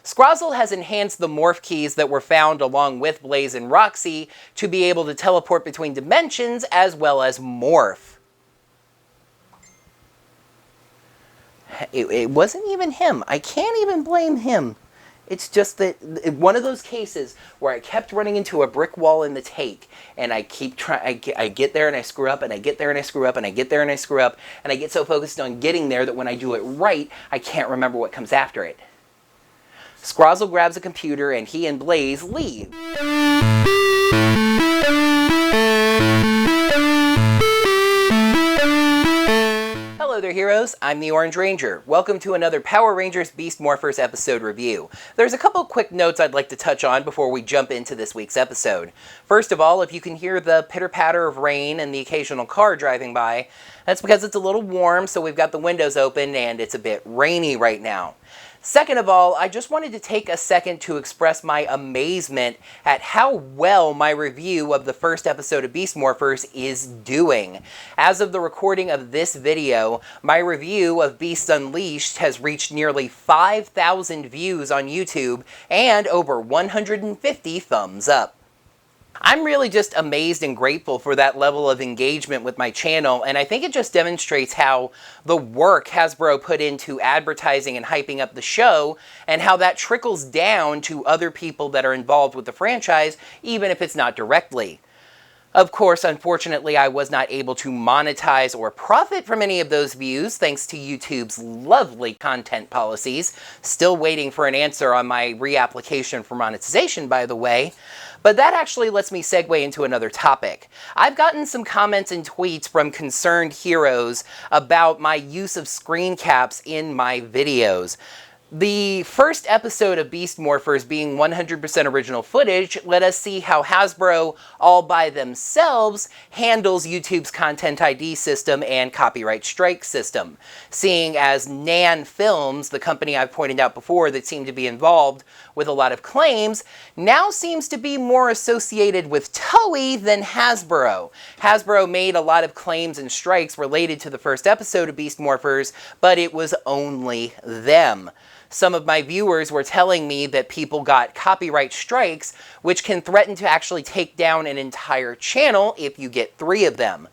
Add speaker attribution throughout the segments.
Speaker 1: Scrozzle has enhanced the morph keys that were found along with Blaze and Roxy to be able to teleport between dimensions as well as morph. It wasn't even him. I can't even blame him. It's just that one of those cases where I kept running into a brick wall in the take, and I keep trying. I get there and I screw up, and I get there and I screw up, and I get there and I screw up, and I get so focused on getting there that when I do it right, I can't remember what comes after it. Scrozzle grabs a computer, and he and Blaze leave. Hello there, heroes. I'm the Orange Ranger. Welcome to another Power Rangers Beast Morphers episode review. There's a couple quick notes I'd like to touch on before we jump into this week's episode. First of all, if you can hear the pitter-patter of rain and the occasional car driving by, that's because it's a little warm, so we've got the windows open and it's a bit rainy right now. Second of all, I just wanted to take a second to express my amazement at how well my review of the first episode of Beast Morphers is doing. As of the recording of this video, my review of Beast Unleashed has reached nearly 5,000 views on YouTube and over 150 thumbs up. I'm really just amazed and grateful for that level of engagement with my channel, and I think it just demonstrates how the work Hasbro put into advertising and hyping up the show, and how that trickles down to other people that are involved with the franchise, even if it's not directly. Of course, unfortunately, I was not able to monetize or profit from any of those views thanks to YouTube's lovely content policies. Still waiting for an answer on my reapplication for monetization, by the way. But that actually lets me segue into another topic. I've gotten some comments and tweets from concerned heroes about my use of screen caps in my videos. The first episode of Beast Morphers being 100% original footage let us see how Hasbro, all by themselves, handles YouTube's Content ID system and copyright strike system. Seeing as Nan Films, the company I've pointed out before that seemed to be involved with a lot of claims, now seems to be more associated with Toei than Hasbro. Hasbro made a lot of claims and strikes related to the first episode of Beast Morphers, but it was only them. Some of my viewers were telling me that people got copyright strikes, which can threaten to actually take down an entire channel if you get 3 of them.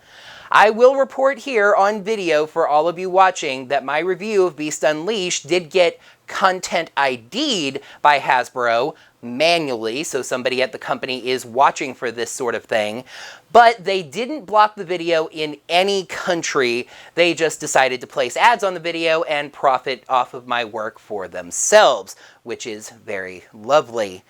Speaker 1: I will report here on video for all of you watching that my review of Beast Unleashed did get Content ID'd by Hasbro manually, so somebody at the company is watching for this sort of thing, but they didn't block the video in any country. They just decided to place ads on the video and profit off of my work for themselves, which is very lovely.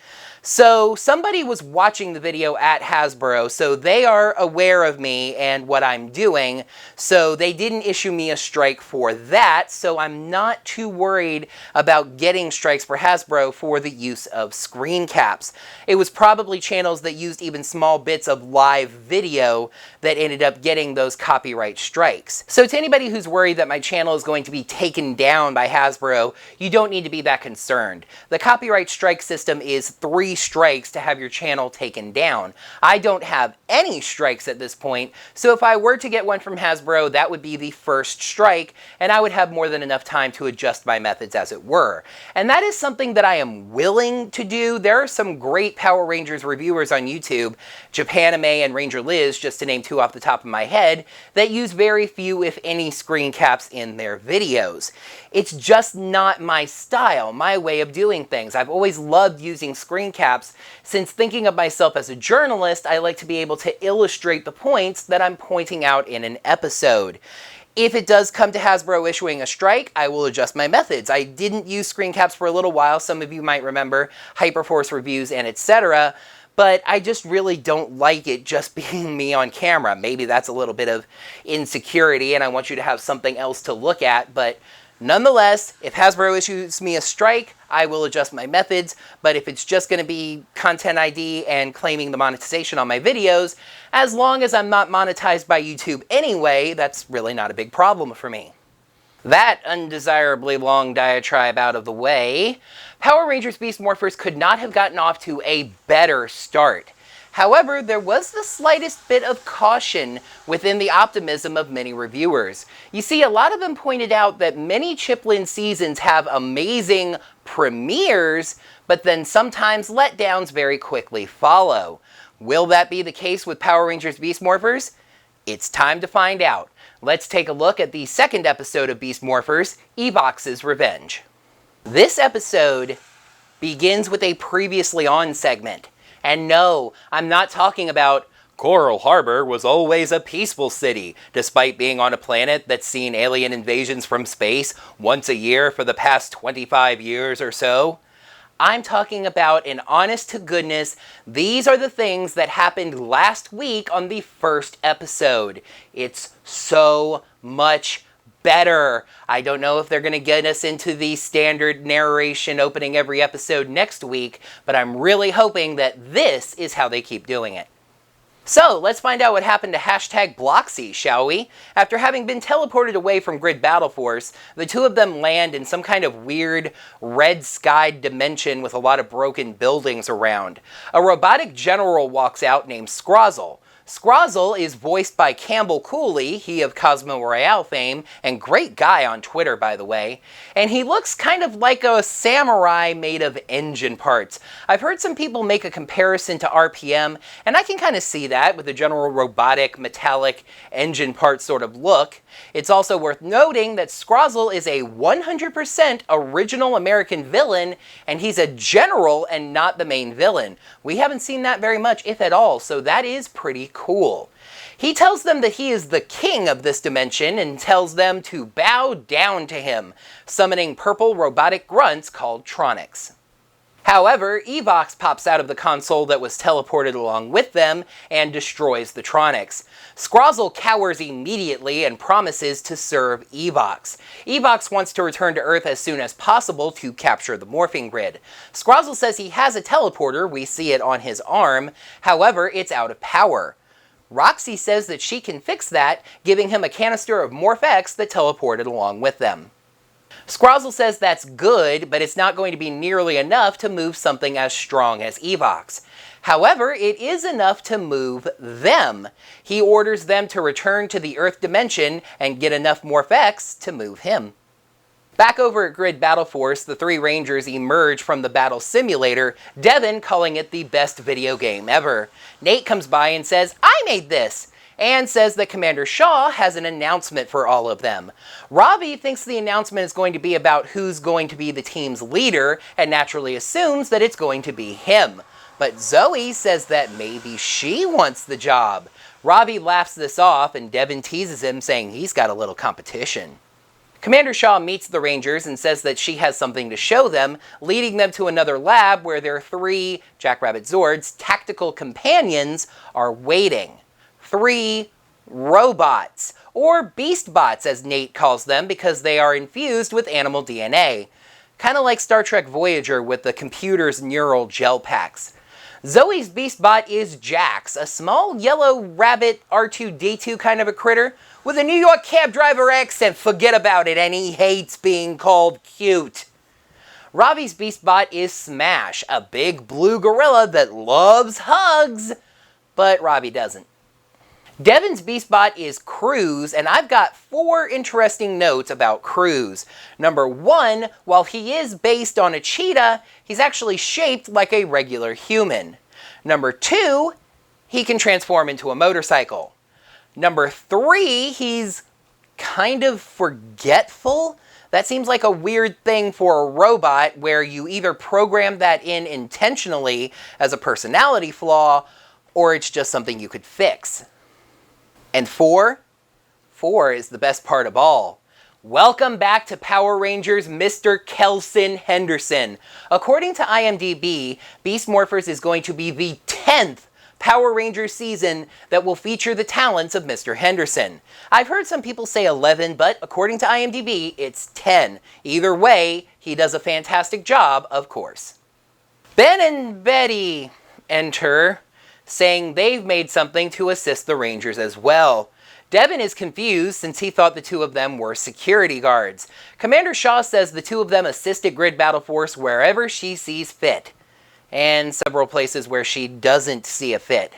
Speaker 1: So somebody was watching the video at Hasbro, so they are aware of me and what I'm doing, so they didn't issue me a strike for that, so I'm not too worried about getting strikes for Hasbro for the use of screen caps. It was probably channels that used even small bits of live video that ended up getting those copyright strikes. So to anybody who's worried that my channel is going to be taken down by Hasbro, you don't need to be that concerned. The copyright strike system is 3 strikes to have your channel taken down. I don't have any strikes at this point, so if I were to get one from Hasbro, that would be the first strike, and I would have more than enough time to adjust my methods, as it were. And that is something that I am willing to do. There are some great Power Rangers reviewers on YouTube, Japanime and Ranger Liz, just to name 2 off the top of my head, that use very few, if any, screen caps in their videos. It's just not my style, my way of doing things. I've always loved using screen caps. Since thinking of myself as a journalist, I like to be able to illustrate the points that I'm pointing out in an episode. If it does come to Hasbro issuing a strike, I will adjust my methods. I didn't use screen caps for a little while. Some of you might remember Hyperforce reviews and etc., but I just really don't like it just being me on camera. Maybe that's a little bit of insecurity and I want you to have something else to look at, but nonetheless, if Hasbro issues me a strike, I will adjust my methods, but if it's just going to be Content ID and claiming the monetization on my videos, as long as I'm not monetized by YouTube anyway, that's really not a big problem for me. That undesirably long diatribe out of the way, Power Rangers Beast Morphers could not have gotten off to a better start. However, there was the slightest bit of caution within the optimism of many reviewers. You see, a lot of them pointed out that many Chiplin seasons have amazing premieres, but then sometimes letdowns very quickly follow. Will that be the case with Power Rangers Beast Morphers? It's time to find out. Let's take a look at the second episode of Beast Morphers, Evox's Revenge. This episode begins with a previously on segment. And no, I'm not talking about Coral Harbor was always a peaceful city, despite being on a planet that's seen alien invasions from space once a year for the past 25 years or so. I'm talking about an honest-to-goodness, these are the things that happened last week on the first episode. It's so much better. I don't know if they're going to get us into the standard narration opening every episode next week, but I'm really hoping that this is how they keep doing it. So, let's find out what happened to hashtag Bloxy, shall we? After having been teleported away from Grid Battle Force, the two of them land in some kind of weird, red-skied dimension with a lot of broken buildings around. A robotic general walks out named Scrozzle. Scrozzle is voiced by Campbell Cooley, he of Cosmo Royale fame, and great guy on Twitter, by the way. And he looks kind of like a samurai made of engine parts. I've heard some people make a comparison to RPM, and I can kind of see that with the general robotic, metallic, engine part sort of look. It's also worth noting that Scrozzle is a 100% original American villain, and he's a general and not the main villain. We haven't seen that very much, if at all, so that is pretty cool. He tells them that he is the king of this dimension and tells them to bow down to him, summoning purple robotic grunts called Tronics. However, Evox pops out of the console that was teleported along with them and destroys the Tronics. Scrozzle cowers immediately and promises to serve Evox. Evox wants to return to Earth as soon as possible to capture the morphing grid. Scrozzle says he has a teleporter, we see it on his arm, however, it's out of power. Roxy says that she can fix that, giving him a canister of MorphX that teleported along with them. Scrozzle says that's good, but it's not going to be nearly enough to move something as strong as Evox. However, it is enough to move them. He orders them to return to the Earth dimension and get enough MorphX to move him. Back over at Grid Battle Force, the three Rangers emerge from the battle simulator, Devin calling it the best video game ever. Nate comes by and says, "I made this!" and says that Commander Shaw has an announcement for all of them. Robbie thinks the announcement is going to be about who's going to be the team's leader, and naturally assumes that it's going to be him. But Zoe says that maybe she wants the job. Robbie laughs this off, and Devin teases him, saying he's got a little competition. Commander Shaw meets the Rangers and says that she has something to show them, leading them to another lab where their three Jackrabbit Zords tactical companions are waiting. 3 robots, or beast bots as Nate calls them because they are infused with animal DNA. Kind of like Star Trek Voyager with the computer's neural gel packs. Zoe's beast bot is Jax, a small yellow rabbit R2-D2 kind of a critter with a New York cab driver accent, forget about it, and he hates being called cute. Robbie's beast bot is Smash, a big blue gorilla that loves hugs, but Robbie doesn't. Devin's beast bot is Cruz, and I've got 4 interesting notes about Cruz. Number 1, while he is based on a cheetah, he's actually shaped like a regular human. Number 2, he can transform into a motorcycle. Number 3, he's kind of forgetful. That seems like a weird thing for a robot where you either program that in intentionally as a personality flaw, or it's just something you could fix. And 4 is the best part of all. Welcome back to Power Rangers Mr. Kelson Henderson. According to IMDb, Beast Morphers is going to be the 10th Power Rangers season that will feature the talents of Mr. Henderson. I've heard some people say 11, but according to IMDb, it's 10. Either way, he does a fantastic job, of course. Ben and Betty enter, saying they've made something to assist the Rangers as well. Devin is confused since he thought the two of them were security guards. Commander Shaw says the two of them assisted Grid Battle Force wherever she sees fit. and several places where she doesn't see a fit.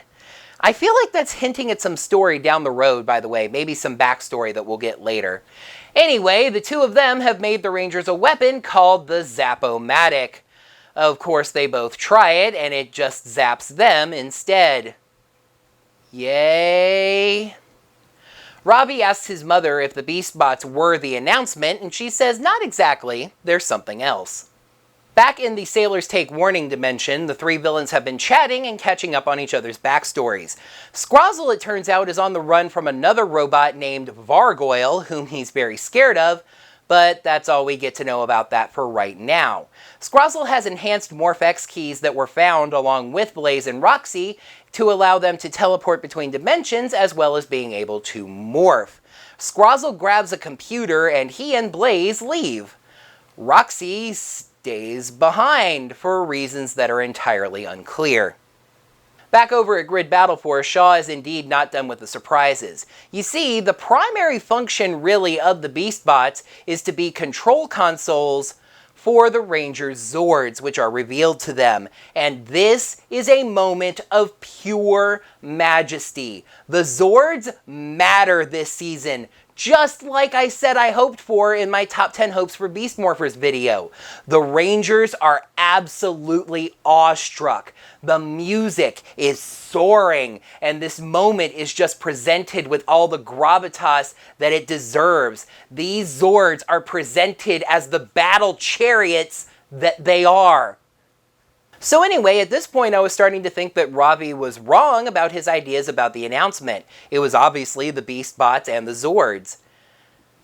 Speaker 1: I feel like that's hinting at some story down the road, by the way, maybe some backstory that we'll get later. Anyway, the two of them have made the Rangers a weapon called the Zap-O-Matic. Of course, they both try it, and it just zaps them instead. Yay! Robbie asks his mother if the Beast Bots were the announcement, and she says not exactly, there's something else. Back in the Sailors Take Warning dimension, the three villains have been chatting and catching up on each other's backstories. Scrozzle, it turns out, is on the run from another robot named Vargoyle, whom he's very scared of, but that's all we get to know about that for right now. Scrozzle has enhanced MorphX keys that were found along with Blaze and Roxy to allow them to teleport between dimensions as well as being able to morph. Scrozzle grabs a computer and he and Blaze leave. Roxy stays behind for reasons that are entirely unclear. Back over at Grid Battle Force, Shaw is indeed not done with the surprises. You see, the primary function really of the Beast Bots is to be control consoles for the Rangers' Zords, which are revealed to them. And this is a moment of pure majesty. The Zords matter this season, just like I said I hoped for in my Top 10 Hopes for Beast Morphers video. The Rangers are absolutely awestruck. The music is soaring, and this moment is just presented with all the gravitas that it deserves. These Zords are presented as the battle chariots that they are. So anyway, at this point I was starting to think that Robbie was wrong about his ideas about the announcement. It was obviously the Beast Bots and the Zords.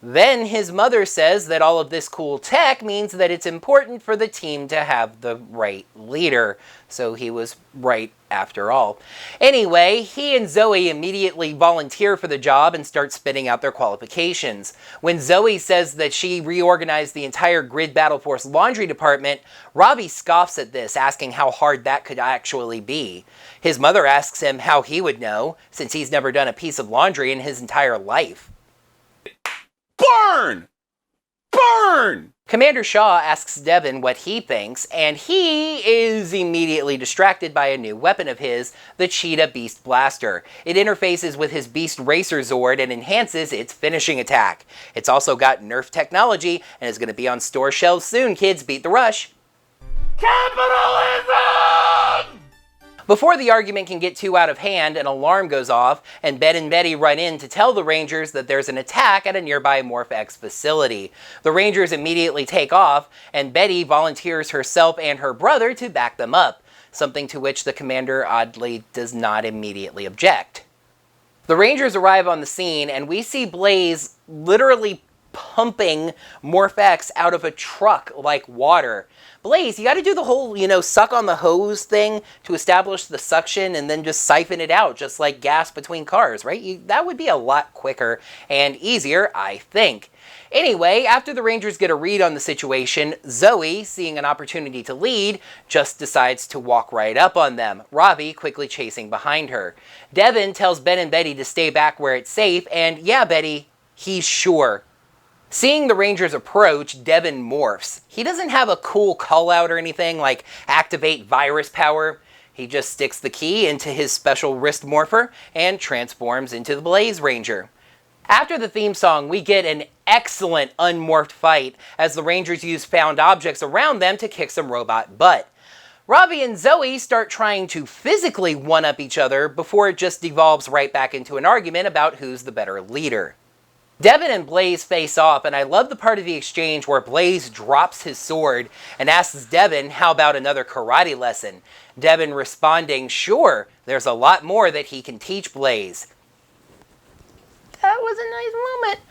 Speaker 1: Then his mother says that all of this cool tech means that it's important for the team to have the right leader. So he was right after all. Anyway, he and Zoe immediately volunteer for the job and start spitting out their qualifications. When Zoe says that she reorganized the entire Grid Battle Force laundry department, Robbie scoffs at this, asking how hard that could actually be. His mother asks him how he would know, since he's never done a piece of laundry in his entire life.
Speaker 2: Burn! Burn!
Speaker 1: Commander Shaw asks Devin what he thinks, and he is immediately distracted by a new weapon of his, the Cheetah Beast Blaster. It interfaces with his Beast Racer Zord and enhances its finishing attack. It's also got Nerf technology and is going to be on store shelves soon, kids. Beat the rush.
Speaker 2: Capitalism!
Speaker 1: Before the argument can get too out of hand, an alarm goes off, and Ben and Betty run in to tell the Rangers that there's an attack at a nearby MorphX facility. The Rangers immediately take off, and Betty volunteers herself and her brother to back them up, something to which the commander oddly does not immediately object. The Rangers arrive on the scene, and we see Blaze literally pumping MorphX out of a truck like water. Blaze, you gotta do the whole, suck on the hose thing to establish the suction and then just siphon it out, just like gas between cars, right? That would be a lot quicker and easier, I think. Anyway, after the Rangers get a read on the situation, Zoe, seeing an opportunity to lead, just decides to walk right up on them, Robbie quickly chasing behind her. Devin tells Ben and Betty to stay back where it's safe, and yeah, Betty, he's sure. Seeing the Rangers approach, Devin morphs. He doesn't have a cool call-out or anything like activate virus power. He just sticks the key into his special wrist morpher and transforms into the Blaze Ranger. After the theme song, we get an excellent unmorphed fight as the Rangers use found objects around them to kick some robot butt. Robbie and Zoe start trying to physically one-up each other before it just devolves right back into an argument about who's the better leader. Devin and Blaze face off, and I love the part of the exchange where Blaze drops his sword and asks Devin how about another karate lesson. Devin responding, sure, there's a lot more that he can teach Blaze. That was a nice moment.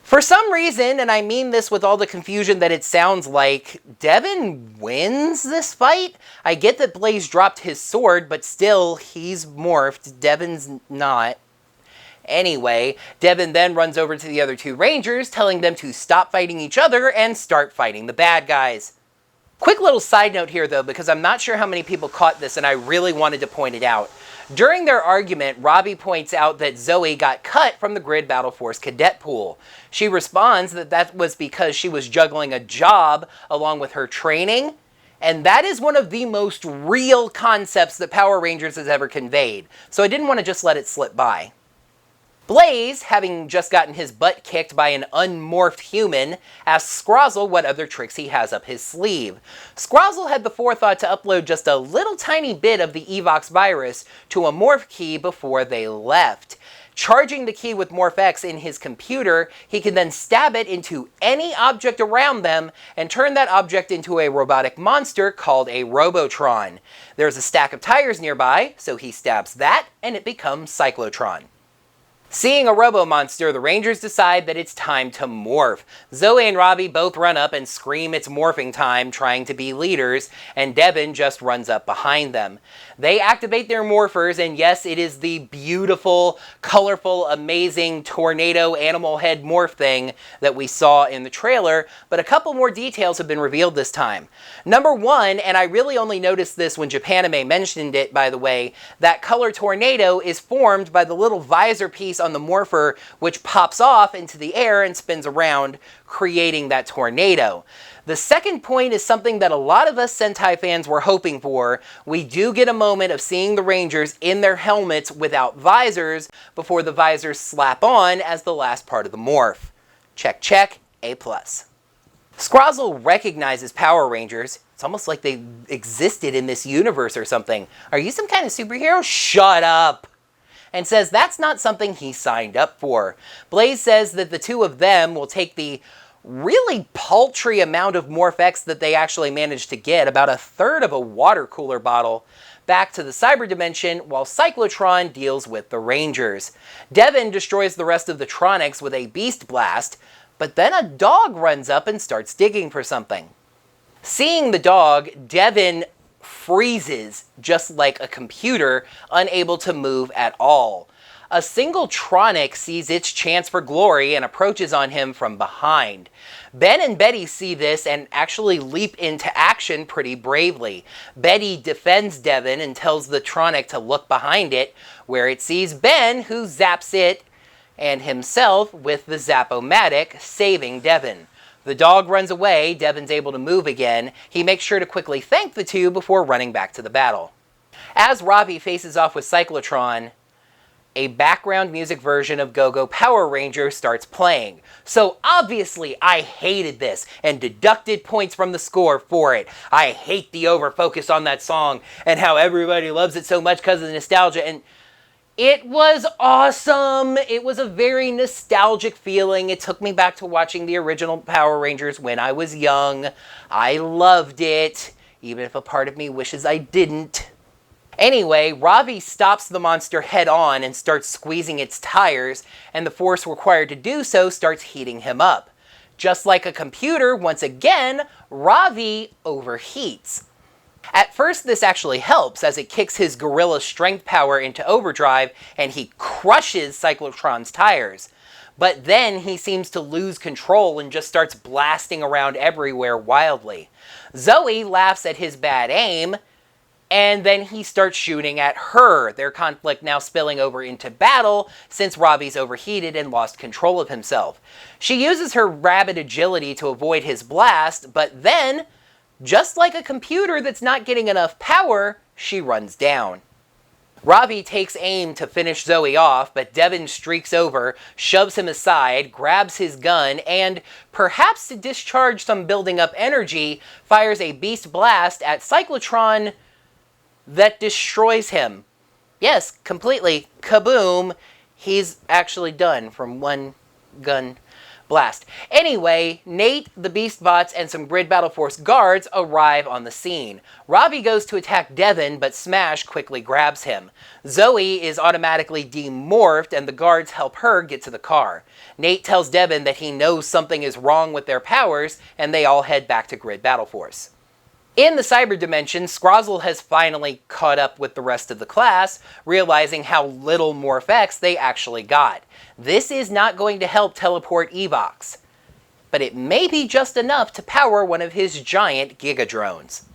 Speaker 1: For some reason, and I mean this with all the confusion that it sounds like, Devin wins this fight? I get that Blaze dropped his sword, but still, he's morphed. Devin's not. Anyway, Devin then runs over to the other two Rangers, telling them to stop fighting each other and start fighting the bad guys. Quick little side note here though, because I'm not sure how many people caught this and I really wanted to point it out. During their argument, Robbie points out that Zoe got cut from the Grid Battle Force cadet pool. She responds that that was because she was juggling a job along with her training, And that is one of the most real concepts that Power Rangers has ever conveyed, so I didn't want to just let it slip by. Blaze, having just gotten his butt kicked by an unmorphed human, asks Scrozzle what other tricks he has up his sleeve. Scrozzle had the forethought to upload just a little tiny bit of the Evox virus to a morph key before they left. Charging the key with MorphX in his computer, he can then stab it into any object around them and turn that object into a robotic monster called a Robotron. There's a stack of tires nearby, so he stabs that and it becomes Cyclotron. Seeing a robo-monster, the Rangers decide that it's time to morph. Zoe and Robbie both run up and scream it's morphing time, trying to be leaders, and Devin just runs up behind them. They activate their morphers, and yes, it is the beautiful, colorful, amazing tornado animal head morph thing that we saw in the trailer, but a couple more details have been revealed this time. Number one, and I really only noticed this when Japanime mentioned it, by the way, that color tornado is formed by the little visor piece on the morpher, which pops off into the air and spins around, creating that tornado. The second point is something that a lot of us Sentai fans were hoping for. We do get a moment of seeing the Rangers in their helmets without visors before the visors slap on as the last part of the morph. Check, check, A+. Scrozzle recognizes Power Rangers. It's almost like they existed in this universe or something. Are you some kind of superhero? Shut up! And says that's not something he signed up for. Blaze says that the two of them will take the really paltry amount of MorphX that they actually managed to get, about 1/3 of a water cooler bottle, back to the cyber dimension while Cyclotron deals with the Rangers. Devin destroys the rest of the Tronics with a beast blast, but then a dog runs up and starts digging for something. Seeing the dog, Devin freezes just like a computer, unable to move at all. A single Tronic sees its chance for glory and approaches on him from behind. Ben and Betty see this and actually leap into action pretty bravely. Betty defends Devin and tells the Tronic to look behind it, where it sees Ben, who zaps it and himself with the Zap-O-Matic, saving Devin. The dog runs away, Devin's able to move again. He makes sure to quickly thank the two before running back to the battle. As Robbie faces off with Cyclotron, a background music version of Go-Go Power Ranger starts playing. So obviously I hated this and deducted points from the score for it. I hate the over-focus on that song and how everybody loves it so much because of the nostalgia, and it was awesome! It was a very nostalgic feeling. It took me back to watching the original Power Rangers when I was young. I loved it, even if a part of me wishes I didn't. Anyway, Ravi stops the monster head on and starts squeezing its tires, and the force required to do so starts heating him up. Just like a computer, once again, Ravi overheats. At first, this actually helps, as it kicks his gorilla strength power into overdrive, and he crushes Cyclotron's tires. But then he seems to lose control and just starts blasting around everywhere wildly. Zoe laughs at his bad aim, and then he starts shooting at her, their conflict now spilling over into battle since Robbie's overheated and lost control of himself. She uses her rabid agility to avoid his blast, but then, just like a computer that's not getting enough power, she runs down. Robbie takes aim to finish Zoe off, but Devin streaks over, shoves him aside, grabs his gun, and, perhaps to discharge some building up energy, fires a beast blast at Cyclotron that destroys him. Yes, completely. Kaboom! He's actually done from one gun blast. Anyway, Nate, the Beast Bots, and some Grid Battle Force guards arrive on the scene. Robbie goes to attack Devin, but Smash quickly grabs him. Zoe is automatically demorphed, and the guards help her get to the car. Nate tells Devin that he knows something is wrong with their powers, and they all head back to Grid Battle Force. In the cyber dimension, Scrozzle has finally caught up with the rest of the class, realizing how little MorphX they actually got. This is not going to help teleport Evox, but it may be just enough to power one of his giant Giga Drones.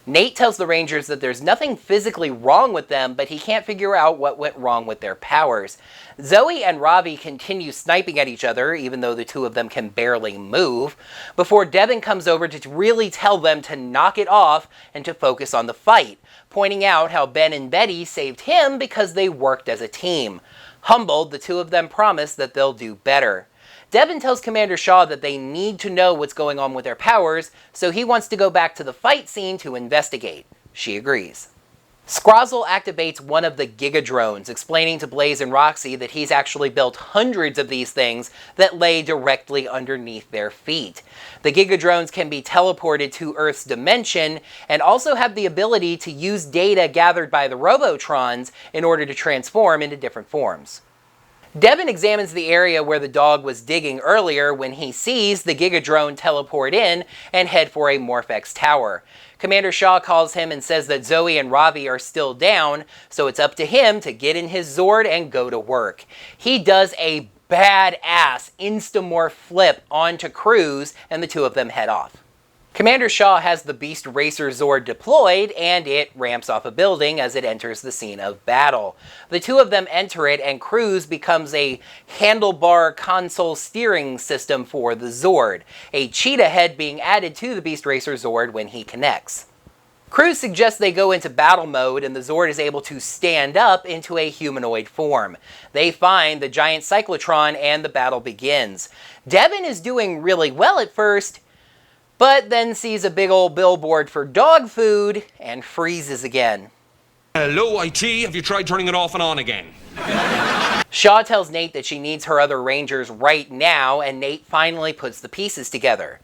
Speaker 1: Nate tells the Rangers that there's nothing physically wrong with them, but he can't figure out what went wrong with their powers. Zoe and Ravi continue sniping at each other, even though the two of them can barely move, before Devin comes over to really tell them to knock it off and to focus on the fight, pointing out how Ben and Betty saved him because they worked as a team. Humbled, the two of them promise that they'll do better. Devin tells Commander Shaw that they need to know what's going on with their powers, so he wants to go back to the fight scene to investigate. She agrees. Scrozzle activates one of the Gigadrones, explaining to Blaze and Roxy that he's actually built hundreds of these things that lay directly underneath their feet. The Gigadrones can be teleported to Earth's dimension and also have the ability to use data gathered by the Robotrons in order to transform into different forms. Devin examines the area where the dog was digging earlier when he sees the Gigadrone teleport in and head for a Morphex tower. Commander Shaw calls him and says that Zoe and Ravi are still down, so it's up to him to get in his Zord and go to work. He does a badass Instamorph flip onto Cruz, and the two of them head off. Commander Shaw has the Beast Racer Zord deployed, and it ramps off a building as it enters the scene of battle. The two of them enter it, and Cruz becomes a handlebar console steering system for the Zord, a cheetah head being added to the Beast Racer Zord when he connects. Cruz suggests they go into battle mode, and the Zord is able to stand up into a humanoid form. They find the giant cyclotron, and the battle begins. Devin is doing really well at first, but then sees a big old billboard for dog food and freezes again.
Speaker 2: Hello, IT. Have you tried turning it off and on again?
Speaker 1: Shaw tells Nate that she needs her other Rangers right now, and Nate finally puts the pieces together.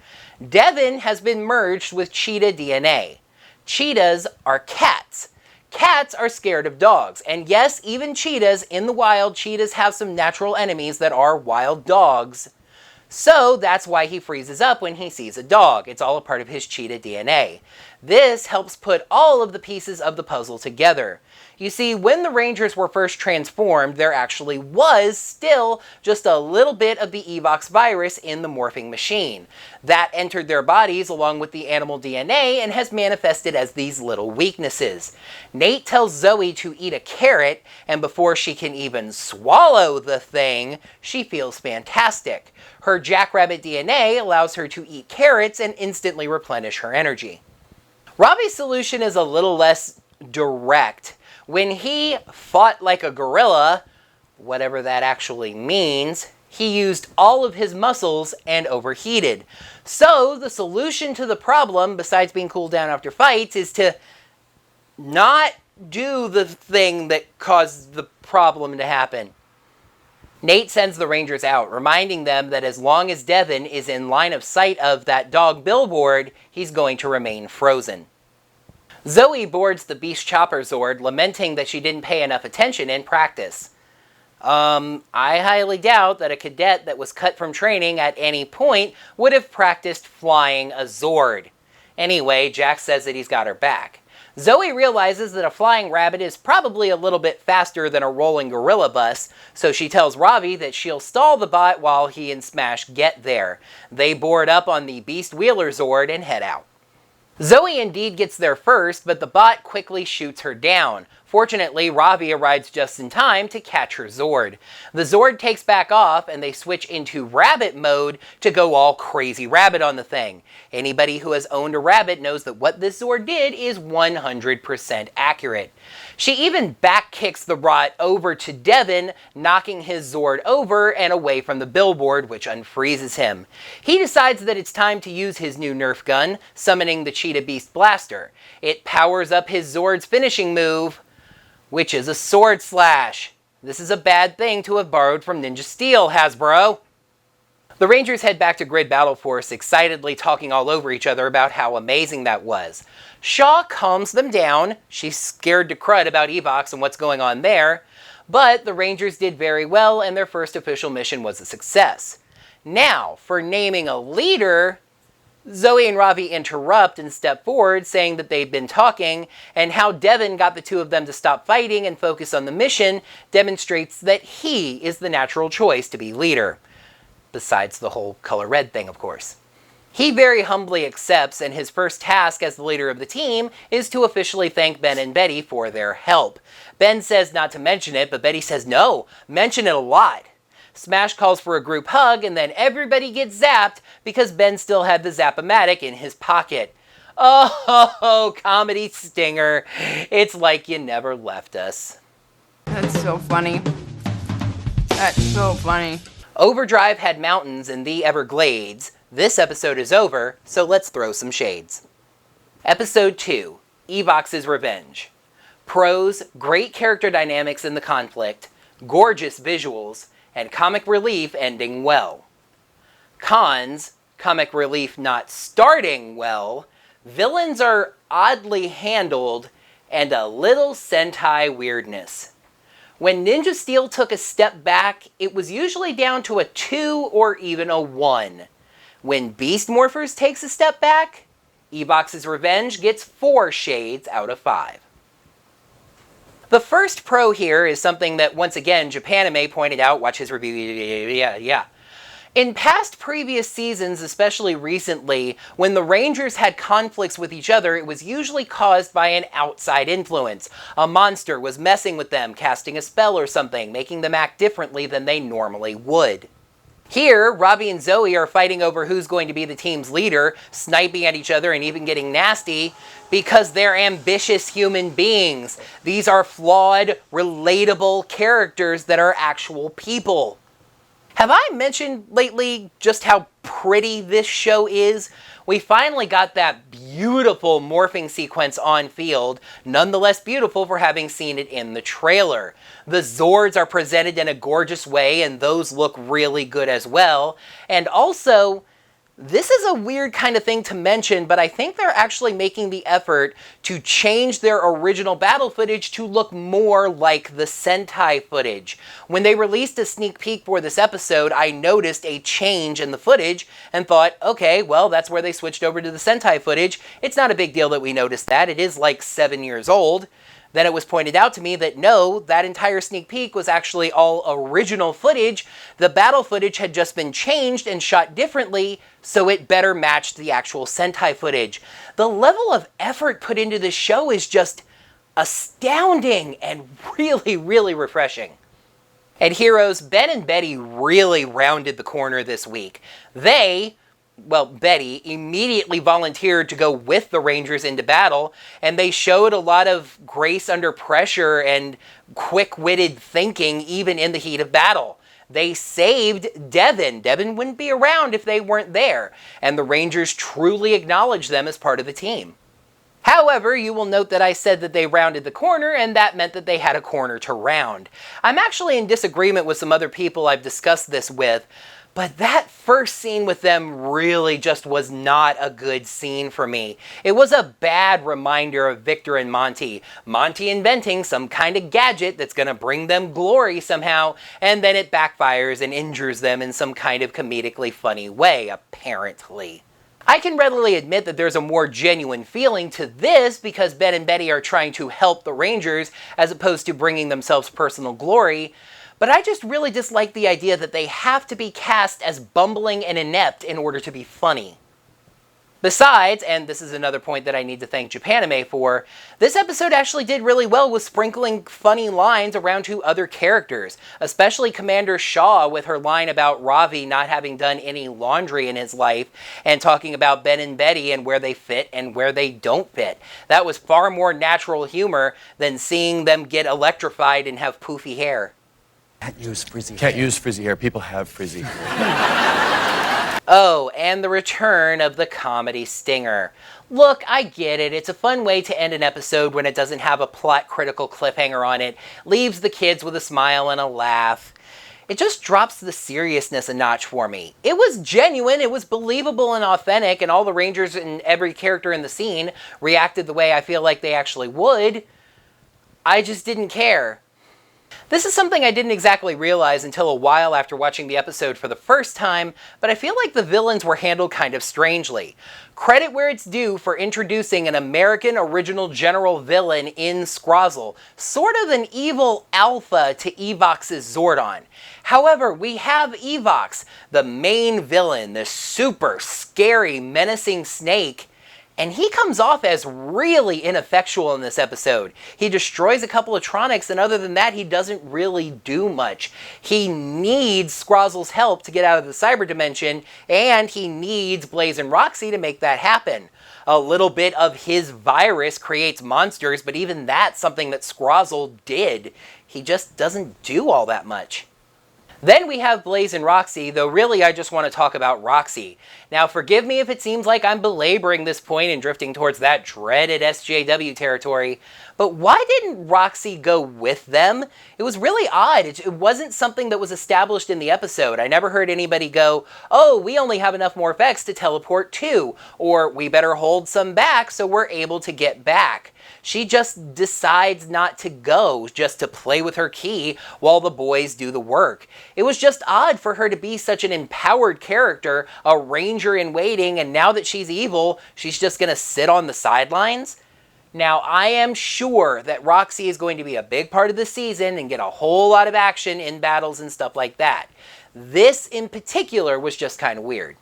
Speaker 1: Devin has been merged with cheetah DNA. Cheetahs are cats. Cats are scared of dogs, and yes, even cheetahs in the wild, cheetahs have some natural enemies that are wild dogs. So that's why he freezes up when he sees a dog. It's all a part of his cheetah DNA. This helps put all of the pieces of the puzzle together. You see, when the Rangers were first transformed, there actually was still just a little bit of the Evox virus in the morphing machine. That entered their bodies along with the animal DNA and has manifested as these little weaknesses. Nate tells Zoe to eat a carrot, and before she can even swallow the thing, she feels fantastic. Her jackrabbit DNA allows her to eat carrots and instantly replenish her energy. Ravi's solution is a little less direct. When he fought like a gorilla, whatever that actually means, he used all of his muscles and overheated. So the solution to the problem, besides being cooled down after fights, is to not do the thing that caused the problem to happen. Nate sends the Rangers out, reminding them that as long as Devin is in line of sight of that dog billboard, he's going to remain frozen. Zoe boards the Beast Chopper Zord, lamenting that she didn't pay enough attention in practice. I highly doubt that a cadet that was cut from training at any point would have practiced flying a Zord. Anyway, Jack says that he's got her back. Zoe realizes that a flying rabbit is probably a little bit faster than a rolling gorilla bus, so she tells Ravi that she'll stall the bot while he and Smash get there. They board up on the Beast Wheeler Zord and head out. Zoe indeed gets there first, but the bot quickly shoots her down. Fortunately, Ravi arrives just in time to catch her Zord. The Zord takes back off, and they switch into rabbit mode to go all crazy rabbit on the thing. Anybody who has owned a rabbit knows that what this Zord did is 100% accurate. She even back kicks the bot over to Devin, knocking his Zord over and away from the billboard, which unfreezes him. He decides that it's time to use his new Nerf gun, summoning the Cheetah Beast Blaster. It powers up his Zord's finishing move, which is a sword slash. This is a bad thing to have borrowed from Ninja Steel, Hasbro. The Rangers head back to Grid Battle Force, excitedly talking all over each other about how amazing that was. Shaw calms them down. She's scared to crud about Evox and what's going on there. But the Rangers did very well, and their first official mission was a success. Now, for naming a leader, Zoe and Ravi interrupt and step forward, saying that they've been talking, and how Devin got the two of them to stop fighting and focus on the mission demonstrates that he is the natural choice to be leader. Besides the whole color red thing, of course. He very humbly accepts, and his first task as the leader of the team is to officially thank Ben and Betty for their help. Ben says not to mention it, but Betty says no, mention it a lot. Smash calls for a group hug, and then everybody gets zapped because Ben still had the Zap-O-Matic in his pocket. Oh, comedy stinger. It's like you never left us.
Speaker 3: That's so funny. That's so funny.
Speaker 1: Overdrive had mountains in the Everglades. This episode is over, so let's throw some shades. Episode 2, Evox's Revenge. Pros, great character dynamics in the conflict, gorgeous visuals, and comic relief ending well. Cons, comic relief not starting well, villains are oddly handled, and a little Sentai weirdness. When Ninja Steel took a step back, it was usually down to a 2 or even a 1. When Beast Morphers takes a step back, Evox's Revenge gets 4 shades out of 5. The first pro here is something that, once again, Japanime pointed out. Watch his review. Yeah. In past previous seasons, especially recently, when the Rangers had conflicts with each other, it was usually caused by an outside influence. A monster was messing with them, casting a spell or something, making them act differently than they normally would. Here, Robbie and Zoe are fighting over who's going to be the team's leader, sniping at each other and even getting nasty, because they're ambitious human beings. These are flawed, relatable characters that are actual people. Have I mentioned lately just how pretty this show is? We finally got that beautiful morphing sequence on field, nonetheless beautiful for having seen it in the trailer. The Zords are presented in a gorgeous way, and those look really good as well. And also, this is a weird kind of thing to mention, but I think they're actually making the effort to change their original battle footage to look more like the Sentai footage. When they released a sneak peek for this episode, I noticed a change in the footage and thought, okay, well, that's where they switched over to the Sentai footage. It's not a big deal that we noticed that. It is like 7 years old. Then it was pointed out to me that no, that entire sneak peek was actually all original footage. The battle footage had just been changed and shot differently, so it better matched the actual Sentai footage. The level of effort put into this show is just astounding and really, really refreshing. And heroes, Ben and Betty really rounded the corner this week. Betty immediately volunteered to go with the Rangers into battle, and they showed a lot of grace under pressure and quick-witted thinking even in the heat of battle. They saved Devin. Devin wouldn't be around if they weren't there, and the Rangers truly acknowledged them as part of the team. However, you will note that I said that they rounded the corner, and that meant that they had a corner to round. I'm actually in disagreement with some other people I've discussed this with, but that first scene with them really just was not a good scene for me. It was a bad reminder of Victor and Monty. Monty inventing some kind of gadget that's going to bring them glory somehow, and then it backfires and injures them in some kind of comedically funny way, apparently. I can readily admit that there's a more genuine feeling to this because Ben and Betty are trying to help the Rangers as opposed to bringing themselves personal glory, but I just really dislike the idea that they have to be cast as bumbling and inept in order to be funny. Besides, and this is another point that I need to thank Japanime for, this episode actually did really well with sprinkling funny lines around to other characters, especially Commander Shaw with her line about Ravi not having done any laundry in his life and talking about Ben and Betty and where they fit and where they don't fit. That was far more natural humor than seeing them get electrified and have poofy hair.
Speaker 4: Can't use frizzy hair. People have frizzy hair.
Speaker 1: Oh, and the return of the comedy stinger. Look, I get it. It's a fun way to end an episode when it doesn't have a plot-critical cliffhanger on it, leaves the kids with a smile and a laugh. It just drops the seriousness a notch for me. It was genuine, it was believable and authentic, and all the Rangers and every character in the scene reacted the way I feel like they actually would. I just didn't care. This is something I didn't exactly realize until a while after watching the episode for the first time, but I feel like the villains were handled kind of strangely. Credit where it's due for introducing an American original general villain in Scrozzle, sort of an evil alpha to Evox's Zordon. However, we have Evox, the main villain, the super scary, menacing snake, and he comes off as really ineffectual in this episode. He destroys a couple of Tronics, and other than that, he doesn't really do much. He needs Scrozzle's help to get out of the cyber dimension, and he needs Blaze and Roxy to make that happen. A little bit of his virus creates monsters, but even that's something that Scrozzle did. He just doesn't do all that much. Then we have Blaze and Roxy, though really I just want to talk about Roxy. Now forgive me if it seems like I'm belaboring this point and drifting towards that dreaded SJW territory, but why didn't Roxy go with them? It was really odd. It wasn't something that was established in the episode. I never heard anybody go, oh, we only have enough Morph-X to teleport to, or we better hold some back so we're able to get back. She just decides not to go, just to play with her key while the boys do the work. It was just odd for her to be such an empowered character, a ranger in waiting, and now that she's evil, she's just gonna sit on the sidelines? Now, I am sure that Roxy is going to be a big part of the season and get a whole lot of action in battles and stuff like that. This in particular was just kind of weird.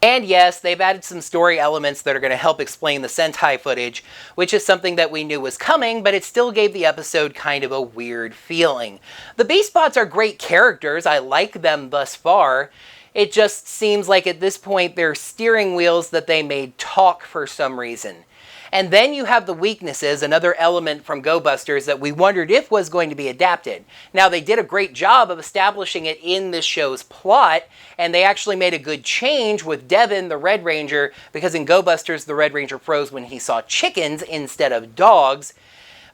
Speaker 1: And yes, they've added some story elements that are going to help explain the Sentai footage, which is something that we knew was coming, but it still gave the episode kind of a weird feeling. The Beast Bots are great characters, I like them thus far. It just seems like at this point they're steering wheels that they made talk for some reason. And then you have the weaknesses, another element from Go Busters that we wondered if was going to be adapted. Now, they did a great job of establishing it in this show's plot, and they actually made a good change with Devin, the Red Ranger, because in Go Busters, the Red Ranger froze when he saw chickens instead of dogs.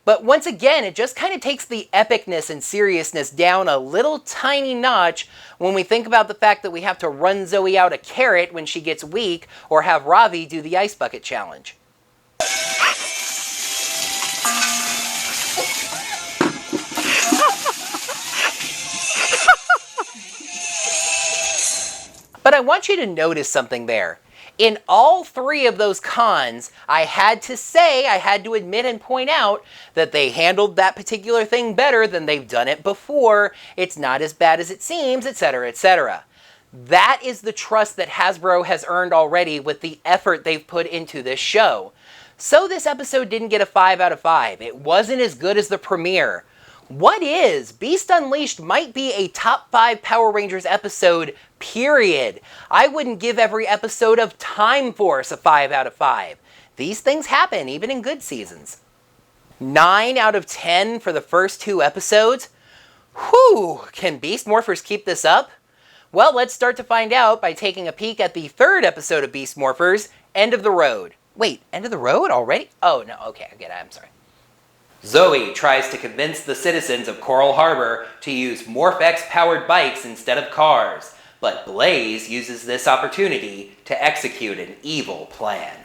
Speaker 1: But once again, it just kind of takes the epicness and seriousness down a little tiny notch when we think about the fact that we have to run Zoe out a carrot when she gets weak, or have Ravi do the Ice Bucket Challenge. But I want you to notice something there. In all three of those cons, I had to admit and point out that they handled that particular thing better than they've done it before. It's not as bad as it seems, etc., etc. That is the trust that Hasbro has earned already with the effort they've put into this show. So this episode didn't get a 5 out of 5. It wasn't as good as the premiere. What is? Beast Unleashed might be a top 5 Power Rangers episode, period. I wouldn't give every episode of Time Force a 5 out of 5. These things happen, even in good seasons. 9 out of 10 for the first 2 episodes? Whew, can Beast Morphers keep this up? Well, let's start to find out by taking a peek at the 3rd episode of Beast Morphers, End of the Road. Wait, End of the Road already? Oh, no, okay, I get it, I'm sorry. Zoe tries to convince the citizens of Coral Harbor to use Morph-X-powered bikes instead of cars, but Blaze uses this opportunity to execute an evil plan.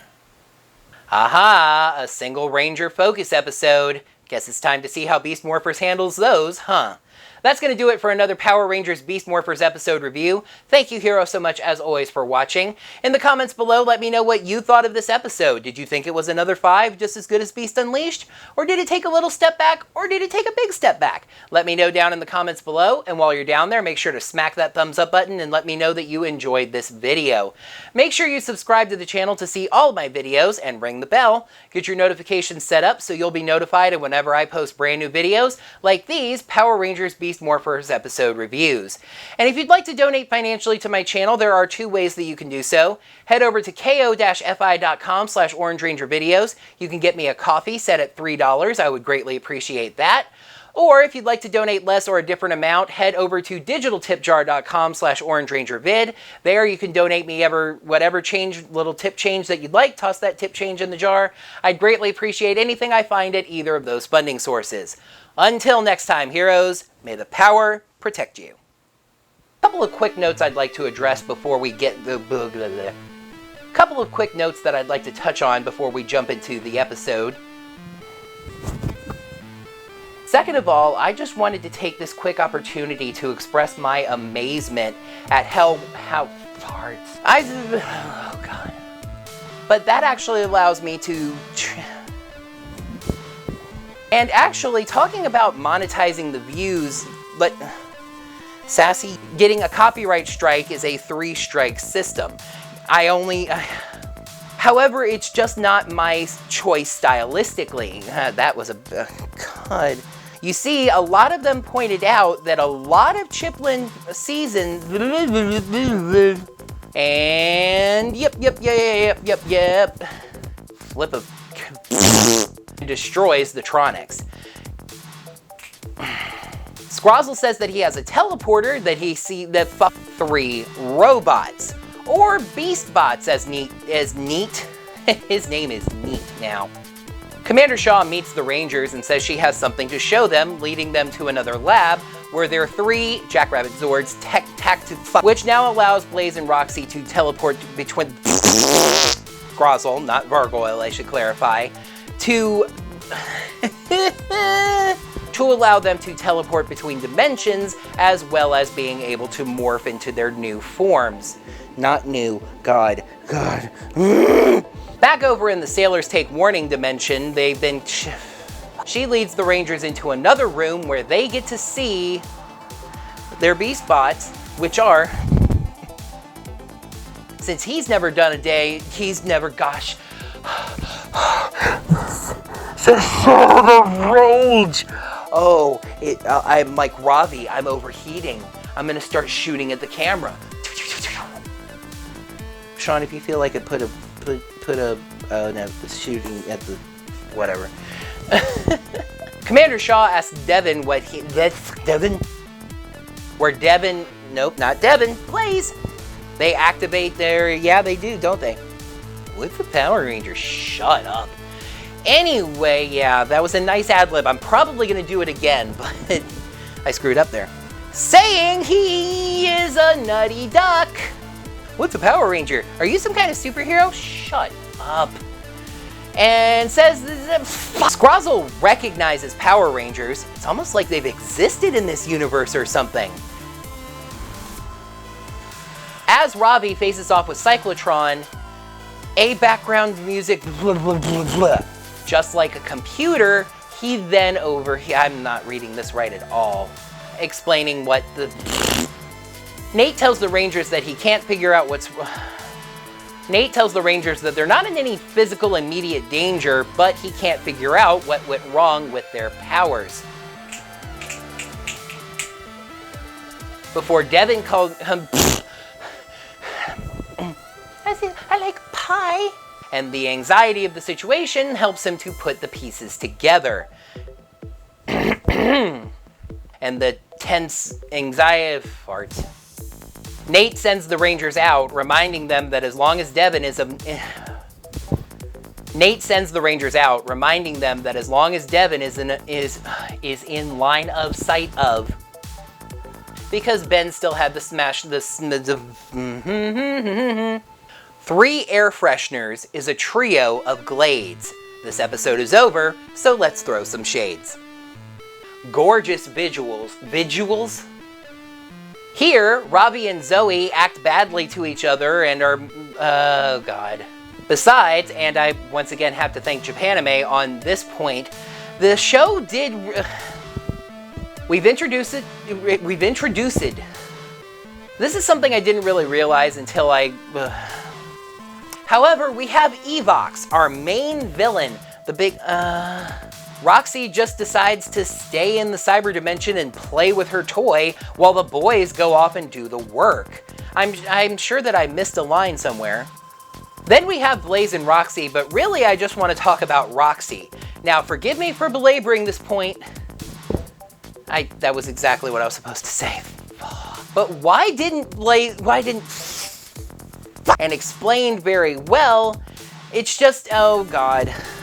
Speaker 1: Aha, a single Ranger focus episode. Guess it's time to see how Beast Morphers handles those, huh? That's going to do it for another Power Rangers Beast Morphers episode review. Thank you, Hero, so much as always for watching. In the comments below, let me know what you thought of this episode. Did you think it was another 5, just as good as Beast Unleashed? Or did it take a little step back, or did it take a big step back? Let me know down in the comments below, and while you're down there, make sure to smack that thumbs up button and let me know that you enjoyed this video. Make sure you subscribe to the channel to see all of my videos and ring the bell. Get your notifications set up so you'll be notified whenever I post brand new videos like these Power Rangers Beast Morphers episode reviews. And if you'd like to donate financially to my channel, there are 2 ways that you can do so. Head over to ko-fi.com/OrangeRangerVideos. You can get me a coffee set at $3. I would greatly appreciate that. Or if you'd like to donate less or a different amount, head over to digitaltipjar.com/OrangeRangerVid. There you can donate me whatever little tip change that you'd like. Toss that tip change in the jar. I'd greatly appreciate anything I find at either of those funding sources. Until next time, heroes, may the power protect you. A couple of quick notes I'd like to address before we get the couple of quick notes that I'd like to touch on before we jump into the episode. Second of all, I just wanted to take this quick opportunity to express my amazement at how hard oh god. But that actually allows me to and actually talking about monetizing the views, but Sassy, getting a copyright strike is a 3-strike system. However, it's just not my choice stylistically. That was a god. You see, a lot of them pointed out that a lot of Chiplin seasons and yep. Flip of destroys the Tronics. Scrozzle says that he has a teleporter that he see that fuck 3 robots. Or beast bots as neat. His name is Neat now. Commander Shaw meets the Rangers and says she has something to show them, leading them to another lab where there are 3 Jackrabbit Zords which now allows Blaze and Roxy to teleport between Scrozzle, not Gargoyle, I should clarify, to allow them to teleport between dimensions, as well as being able to morph into their new forms. Not new, God. Back over in the Sailors Take Warning dimension, she leads the Rangers into another room where they get to see their beast bots, which are, since he's never done a day, gosh. The rage! Oh, I'm like Ravi, I'm overheating. I'm gonna start shooting at the camera. Sean, if you feel like it, put a no, shooting at the, whatever. Commander Shaw asks Devin where Devin, nope, not Devin, Blaze. They activate their, yeah, they do, don't they? With the Power Rangers, shut up. Anyway, yeah, that was a nice ad-lib. I'm probably gonna do it again, but I screwed up there. Saying he is a nutty duck. What's a Power Ranger? Are you some kind of superhero? Shut up. And says, Scrozzle recognizes Power Rangers. It's almost like they've existed in this universe or something. As Ravi faces off with Cyclotron, a background music, blah, blah, blah, blah. Just like a computer, he then I'm not reading this right at all, explaining what the... Nate tells the Rangers that he can't figure out Nate tells the Rangers that they're not in any physical immediate danger, but he can't figure out what went wrong with their powers. Before Devin called him... I like pie. And the anxiety of the situation helps him to put the pieces together. And the tense anxiety farts. Nate sends the Rangers out, reminding them that as long as Devin is in line of sight of, because Ben still had to smash the 3 air fresheners is a trio of Glades. This episode is over, so let's throw some shades. Gorgeous visuals? Here, Ravi and Zoe act badly to each other and are, oh god. Besides, and I once again have to thank Japanime on this point, the show did, we've introduced. This is something I didn't really realize until However, we have Evox, our main villain, the big, Roxy just decides to stay in the cyber dimension and play with her toy while the boys go off and do the work. I'm sure that I missed a line somewhere. Then we have Blaze and Roxy, but really I just want to talk about Roxy. Now, forgive me for belaboring this point. That was exactly what I was supposed to say. But why didn't and explained very well, it's just, oh god.